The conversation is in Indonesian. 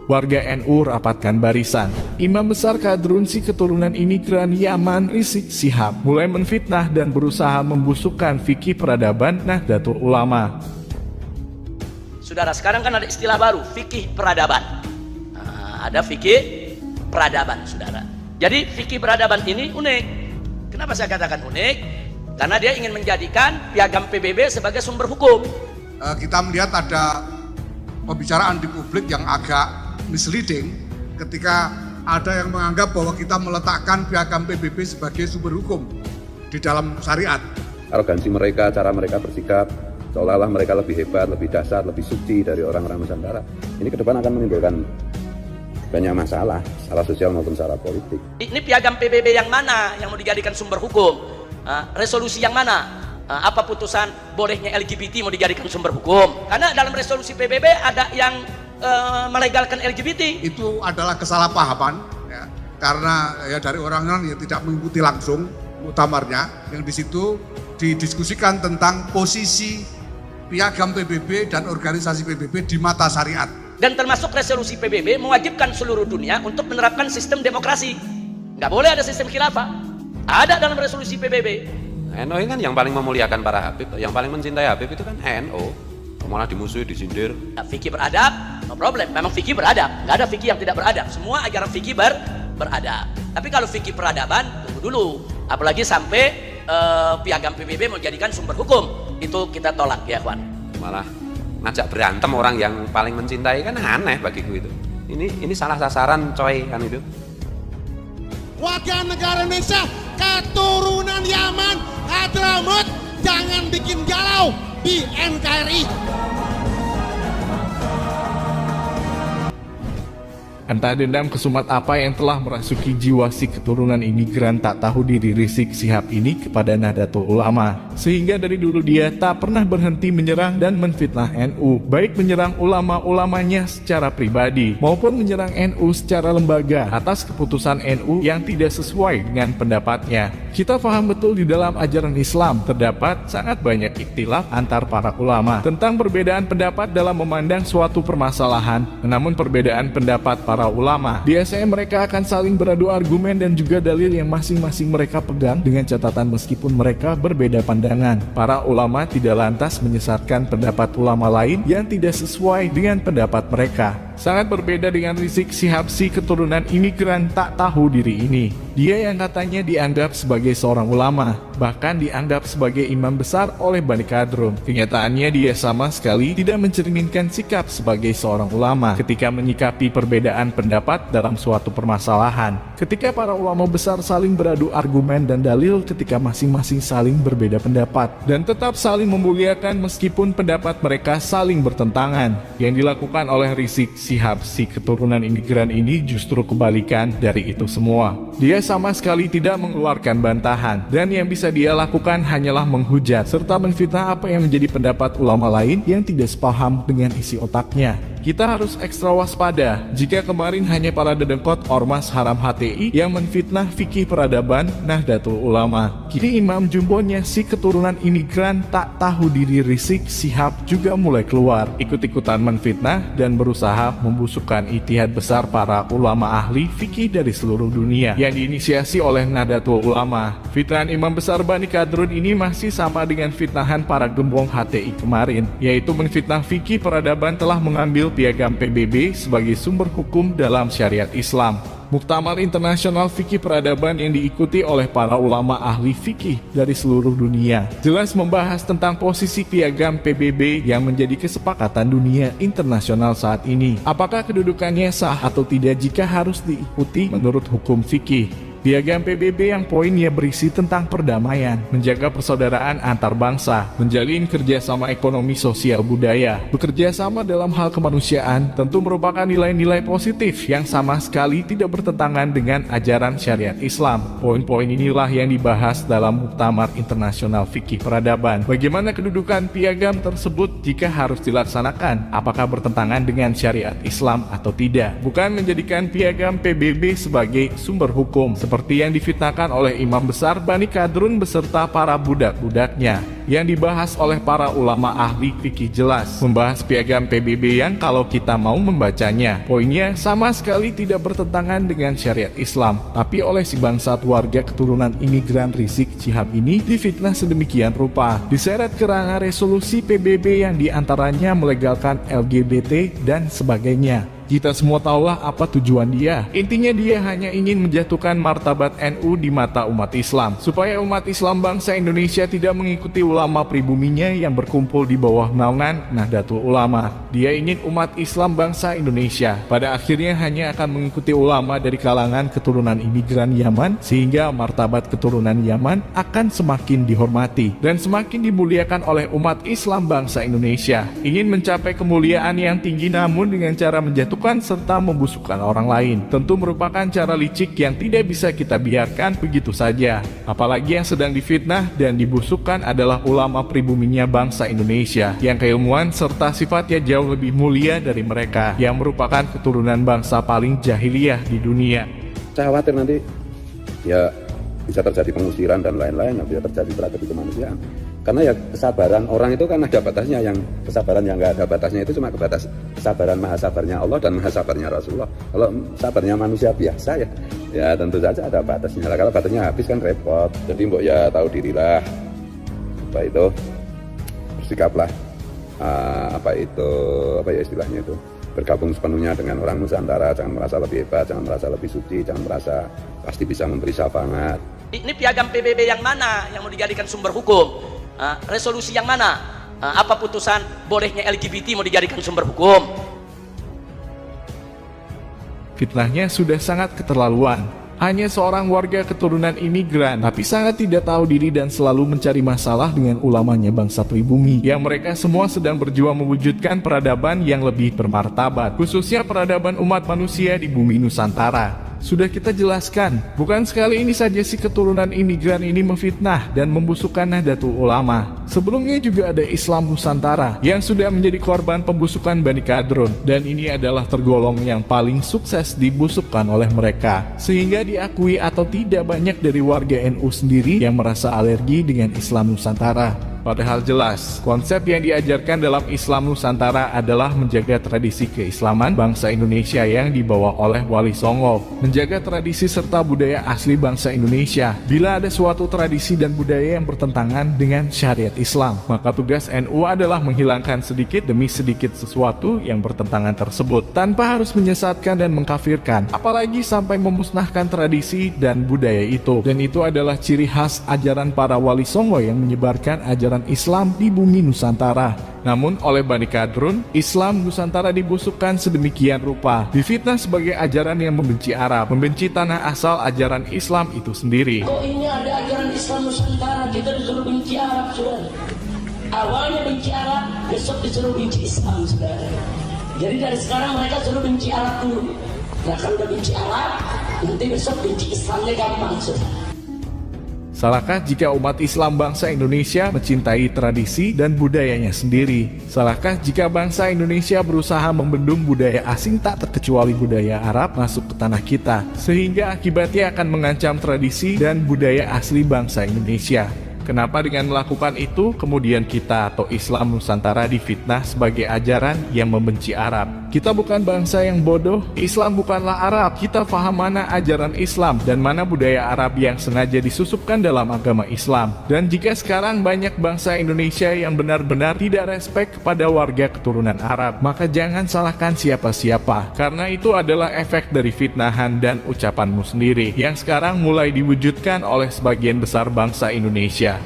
Warga NU rapatkan barisan. Imam besar kadrunsi keturunan imigran Yaman Rizik Syihab mulai menfitnah dan berusaha membusukkan fikih peradaban Nahdlatul Ulama. Saudara, sekarang kan ada istilah baru, fikih peradaban. Ada fikih peradaban, saudara. Jadi fikih peradaban ini unik. Kenapa saya katakan unik? Karena dia ingin menjadikan piagam PBB sebagai sumber hukum. Kita melihat ada pembicaraan di publik yang agak misleading ketika ada yang menganggap bahwa kita meletakkan piagam PBB sebagai sumber hukum di dalam syariat. Arogansi mereka, cara mereka bersikap, seolah-olah mereka lebih hebat, lebih dahsyat, lebih suci dari orang-orang Nusantara. Ini ke depan akan menimbulkan banyak masalah, secara sosial maupun secara politik. Ini piagam PBB yang mana yang mau dijadikan sumber hukum? Resolusi yang mana? Apa putusan bolehnya LGBT mau dijadikan sumber hukum? Karena dalam resolusi PBB ada yang melegalkan LGBT. Itu adalah kesalahpahaman ya, karena ya dari orang-orang yang tidak mengikuti langsung muktamarnya, yang di situ didiskusikan tentang posisi piagam PBB dan organisasi PBB di mata syariat. Dan termasuk resolusi PBB mewajibkan seluruh dunia untuk menerapkan sistem demokrasi. Nggak boleh ada sistem khilafah. Ada dalam resolusi PBB. NU ini kan yang paling memuliakan para Habib, yang paling mencintai Habib itu kan NU. Malah dimusuhi, disindir. Fikih beradab, no problem. Memang fikih beradab, nggak ada fikih yang tidak beradab. Semua ajaran fikih beradab. Tapi kalau fikih peradaban, tunggu dulu. Apalagi sampai piagam PBB mau jadikan sumber hukum, itu kita tolak ya, kawan. Malah ngajak berantem orang yang paling mencintai, kan aneh bagiku itu. Ini salah sasaran, coy, kan itu. Warga negara Indonesia keturunan Yaman, Hadramut, jangan bikin galau di NKRI. Entah dendam kesumat apa yang telah merasuki jiwa si keturunan imigran tak tahu diri Rizik Syihab ini kepada Nahdlatul Ulama, sehingga dari dulu dia tak pernah berhenti menyerang dan menfitnah NU, baik menyerang ulama-ulamanya secara pribadi maupun menyerang NU secara lembaga atas keputusan NU yang tidak sesuai dengan pendapatnya. Kita paham betul di dalam ajaran Islam terdapat sangat banyak ikhtilaf antar para ulama tentang perbedaan pendapat dalam memandang suatu permasalahan. Namun perbedaan pendapat para ulama biasanya mereka akan saling beradu argumen dan juga dalil yang masing-masing mereka pegang, dengan catatan meskipun mereka berbeda pandangan, para ulama tidak lantas menyesatkan pendapat ulama lain yang tidak sesuai dengan pendapat mereka. Sangat berbeda dengan Rizik Syihab si keturunan imigran tak tahu diri ini. Dia yang katanya dianggap sebagai seorang ulama, bahkan dianggap sebagai imam besar oleh Bani Kadrun. Kenyataannya dia sama sekali tidak mencerminkan sikap sebagai seorang ulama ketika menyikapi perbedaan pendapat dalam suatu permasalahan. Ketika para ulama besar saling beradu argumen dan dalil ketika masing-masing saling berbeda pendapat dan tetap saling memuliakan meskipun pendapat mereka saling bertentangan. Yang dilakukan oleh Rizik Syihab si keturunan imigran ini justru kebalikan dari itu semua. Dia sama sekali tidak mengeluarkan bantahan, dan yang bisa dia lakukan hanyalah menghujat serta menfitnah apa yang menjadi pendapat ulama lain yang tidak sepaham dengan isi otaknya. Kita harus ekstra waspada jika kemarin hanya para dedengkot ormas haram HTI yang menfitnah fikih peradaban Nahdlatul Ulama. Kini imam jumbonya si keturunan imigran tak tahu diri Rizik Syihab juga mulai keluar, ikut-ikutan menfitnah dan berusaha membusukkan ijtihad besar para ulama ahli fikih dari seluruh dunia yang diinisiasi oleh Nahdlatul Ulama. Fitnahan imam besar Bani Kadrun ini masih sama dengan fitnahan para gembong HTI kemarin, yaitu menfitnah fikih peradaban telah mengambil piagam PBB sebagai sumber hukum dalam syariat Islam. Muktamar Internasional Fikih Peradaban yang diikuti oleh para ulama ahli fikih dari seluruh dunia jelas membahas tentang posisi piagam PBB yang menjadi kesepakatan dunia internasional saat ini. Apakah kedudukannya sah atau tidak jika harus diikuti menurut hukum fikih? Piagam PBB yang poinnya berisi tentang perdamaian, menjaga persaudaraan antar bangsa, menjalin kerjasama ekonomi sosial budaya, bekerja sama dalam hal kemanusiaan, tentu merupakan nilai-nilai positif yang sama sekali tidak bertentangan dengan ajaran syariat Islam. Poin-poin inilah yang dibahas dalam Muktamar Internasional Fikih Peradaban. Bagaimana kedudukan piagam tersebut jika harus dilaksanakan? Apakah bertentangan dengan syariat Islam atau tidak? Bukan menjadikan piagam PBB sebagai sumber hukum seperti seperti yang difitnahkan oleh imam besar Bani Kadrun beserta para budak-budaknya. Yang dibahas oleh para ulama ahli fikih jelas membahas piagam PBB yang kalau kita mau membacanya, poinnya sama sekali tidak bertentangan dengan syariat Islam, tapi oleh si bangsat warga keturunan imigran Rizik Syihab ini difitnah sedemikian rupa, diseret kerana resolusi PBB yang diantaranya melegalkan LGBT dan sebagainya. Kita semua tahulah apa tujuan dia. Intinya dia hanya ingin menjatuhkan martabat NU di mata umat Islam, supaya umat Islam bangsa Indonesia tidak mengikuti ulama pribuminya yang berkumpul di bawah naungan Nahdlatul Ulama. Dia ingin umat Islam bangsa Indonesia pada akhirnya hanya akan mengikuti ulama dari kalangan keturunan imigran Yaman, sehingga martabat keturunan Yaman akan semakin dihormati dan semakin dimuliakan oleh umat Islam bangsa Indonesia. Ingin mencapai kemuliaan yang tinggi namun dengan cara menjatuhkan serta membusukkan orang lain, tentu merupakan cara licik yang tidak bisa kita biarkan begitu saja. Apalagi yang sedang difitnah dan dibusukkan adalah ulama pribuminya bangsa Indonesia yang keilmuan serta sifatnya jauh lebih mulia dari mereka yang merupakan keturunan bangsa paling jahiliyah di dunia. Saya khawatir nanti ya bisa terjadi pengusiran dan lain-lain, bisa terjadi tragedi kemanusiaan. Karena ya kesabaran orang itu kan ada batasnya, yang kesabaran yang nggak ada batasnya itu cuma kesabaran maha sabarnya Allah dan maha sabarnya Rasulullah. Kalau sabarnya manusia biasa ya tentu saja ada batasnya. Kalau batasnya habis kan repot. Jadi mbok ya tahu dirilah, apa itu, bersikaplah, apa ya istilahnya itu, bergabung sepenuhnya dengan orang Nusantara. Jangan merasa lebih hebat, jangan merasa lebih suci, jangan merasa pasti bisa memberi syafaat. Ini piagam PBB yang mana yang mau dijadikan sumber hukum? Resolusi yang mana? Apa putusan bolehnya LGBT mau dijadikan sumber hukum? Fitnahnya sudah sangat keterlaluan. Hanya seorang warga keturunan imigran, tapi sangat tidak tahu diri dan selalu mencari masalah dengan ulamanya bangsa pribumi, yang mereka semua sedang berjuang mewujudkan peradaban yang lebih bermartabat, khususnya peradaban umat manusia di bumi Nusantara. Sudah kita jelaskan, bukan sekali ini saja si keturunan imigran ini memfitnah dan membusukkan Nahdlatul Ulama. Sebelumnya juga ada Islam Nusantara yang sudah menjadi korban pembusukan Bani Kadrun, dan ini adalah tergolong yang paling sukses dibusukkan oleh mereka, sehingga diakui atau tidak banyak dari warga NU sendiri yang merasa alergi dengan Islam Nusantara. Padahal jelas, konsep yang diajarkan dalam Islam Nusantara adalah menjaga tradisi keislaman bangsa Indonesia yang dibawa oleh Wali Songo, menjaga tradisi serta budaya asli bangsa Indonesia. Bila ada suatu tradisi dan budaya yang bertentangan dengan syariat Islam, maka tugas NU adalah menghilangkan sedikit demi sedikit sesuatu yang bertentangan tersebut, tanpa harus menyesatkan dan mengkafirkan, apalagi sampai memusnahkan tradisi dan budaya itu. Dan itu adalah ciri khas ajaran para Wali Songo yang menyebarkan ajaran Islam di bumi Nusantara. Namun oleh Bani Kadrun, Islam Nusantara dibusukkan sedemikian rupa, difitnah sebagai ajaran yang membenci Arab, membenci tanah asal ajaran Islam itu sendiri. Kok ini ada ajaran Islam Nusantara, kita disuruh benci Arab, saudara. Awalnya benci Arab, besok disuruh benci Islam, saudara. Jadi dari sekarang mereka suruh benci Arab dulu. Nah kalau udah benci Arab, nanti besok benci Islamnya gampang, saudara. Salahkah jika umat Islam bangsa Indonesia mencintai tradisi dan budayanya sendiri? Salahkah jika bangsa Indonesia berusaha membendung budaya asing tak terkecuali budaya Arab masuk ke tanah kita, sehingga akibatnya akan mengancam tradisi dan budaya asli bangsa Indonesia? Kenapa dengan melakukan itu, kemudian kita atau Islam Nusantara difitnah sebagai ajaran yang membenci Arab? Kita bukan bangsa yang bodoh, Islam bukanlah Arab. Kita paham mana ajaran Islam dan mana budaya Arab yang sengaja disusupkan dalam agama Islam. Dan jika sekarang banyak bangsa Indonesia yang benar-benar tidak respek kepada warga keturunan Arab, maka jangan salahkan siapa-siapa, karena itu adalah efek dari fitnahan dan ucapanmu sendiri, yang sekarang mulai diwujudkan oleh sebagian besar bangsa Indonesia.